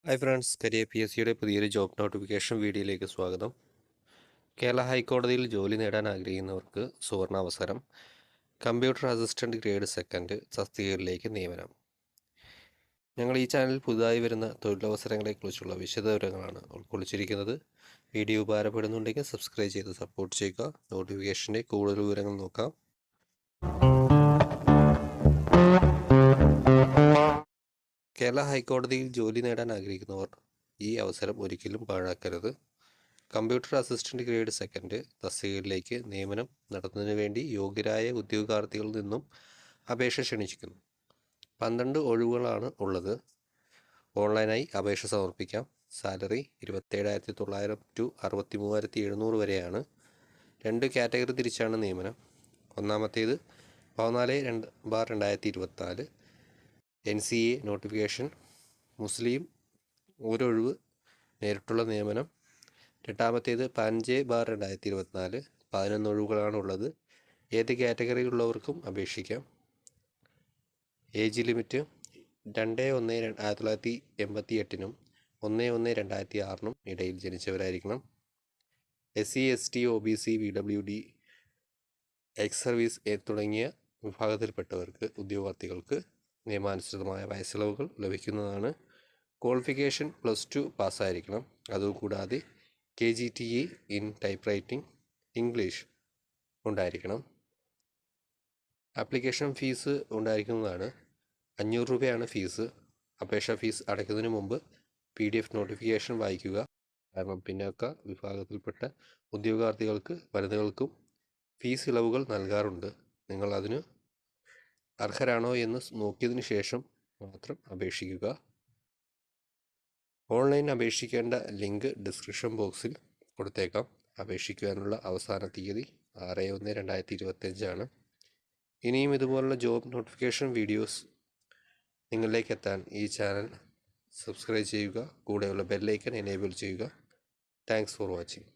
Hi friends, career PSCയുടെ പുതിയൊരു job notification വീഡിയോയിലേക്ക് സ്വാഗതം. കേരള ഹൈക്കോടതിയിൽ ജോലി നേടാൻ ആഗ്രഹിക്കുന്നവർക്ക് സുവർണാവസരം. കമ്പ്യൂട്ടർ അസിസ്റ്റൻറ്റ് ഗ്രേഡ് സെക്കൻഡ് തസ്തികകളിലേക്ക് നിയമനം. ഞങ്ങൾ ഈ ചാനലിൽ പുതുതായി വരുന്ന തൊഴിലവസരങ്ങളെക്കുറിച്ചുള്ള വിശദവിവരങ്ങളാണ് ഉൾക്കൊള്ളിച്ചിരിക്കുന്നത്. വീഡിയോ ഉപകാരപ്പെടുന്നുണ്ടെങ്കിൽ സബ്സ്ക്രൈബ് ചെയ്ത് സപ്പോർട്ട് ചെയ്യുക. നോട്ടിഫിക്കേഷൻ്റെ കൂടുതൽ വിവരങ്ങൾ നോക്കാം. കേരള ഹൈക്കോടതിയിൽ ജോലി നേടാൻ ആഗ്രഹിക്കുന്നവർ ഈ അവസരം ഒരിക്കലും പാഴാക്കരുത്. കമ്പ്യൂട്ടർ അസിസ്റ്റൻറ്റ് ഗ്രേഡ് സെക്കൻഡ് തസ്തികകളിലേക്ക് നിയമനം നടത്തുന്നതിന് വേണ്ടി യോഗ്യരായ ഉദ്യോഗാർത്ഥികളിൽ നിന്നും അപേക്ഷ ക്ഷണിച്ചിരിക്കുന്നു. 12 ഒഴിവുകളാണ് ഉള്ളത്. ഓൺലൈനായി അപേക്ഷ സമർപ്പിക്കാം. സാലറി 27,900 ടു 63,700 വരെയാണ്. 2 കാറ്റഗറി തിരിച്ചാണ് നിയമനം. ഒന്നാമത്തേത് 14/2024 NCA നോട്ടിഫിക്കേഷൻ, മുസ്ലിം ഒരൊഴിവ്, നേരിട്ടുള്ള നിയമനം. രണ്ടാമത്തേത് 15/2024 11 ഒഴിവുകളാണുള്ളത്. ഏത് കാറ്റഗറിയിലുള്ളവർക്കും അപേക്ഷിക്കാം. ഏജ് ലിമിറ്റ് 2/1/1988 1/1/2006 ഇടയിൽ ജനിച്ചവരായിരിക്കണം. SC ST OBC PWD ex service തുടങ്ങിയ വിഭാഗത്തിൽപ്പെട്ടവർക്ക് ഉദ്യോഗാർത്ഥികൾക്ക് നിയമാനുസൃതമായ വയസ്സിളവുകൾ ലഭിക്കുന്നതാണ്. ക്വാളിഫിക്കേഷൻ +2 പാസ്സായിരിക്കണം. അതുകൂടാതെ KGTE in type writing English ഉണ്ടായിരിക്കണം. ആപ്ലിക്കേഷൻ ഫീസ് ഉണ്ടായിരിക്കുന്നതാണ്. 500 രൂപയാണ് ഫീസ്. അപേക്ഷാ ഫീസ് അടയ്ക്കുന്നതിന് മുമ്പ് PDF നോട്ടിഫിക്കേഷൻ വായിക്കുക. കാരണം പിന്നോക്ക വിഭാഗത്തിൽപ്പെട്ട ഉദ്യോഗാർത്ഥികൾക്ക് വനിതകൾക്കും ഫീസ് ഇളവുകൾ നൽകാറുണ്ട്. നിങ്ങൾ അതിന് അർഹരാണോ എന്ന് നോക്കിയതിന് ശേഷം മാത്രം അപേക്ഷിക്കുക. ഓൺലൈൻ അപേക്ഷിക്കേണ്ട ലിങ്ക് ഡിസ്ക്രിപ്ഷൻ ബോക്സിൽ കൊടുത്തേക്കാം. അപേക്ഷിക്കുവാനുള്ള അവസാന തീയതി 6/1/2025 ആണ്. ഇനിയും ഇതുപോലുള്ള ജോബ് നോട്ടിഫിക്കേഷൻ വീഡിയോസ് നിങ്ങളിലേക്ക് എത്താൻ ഈ ചാനൽ സബ്സ്ക്രൈബ് ചെയ്യുക. കൂടെയുള്ള ബെല്ലൈക്കൺ എനേബിൾ ചെയ്യുക. Thanks for watching.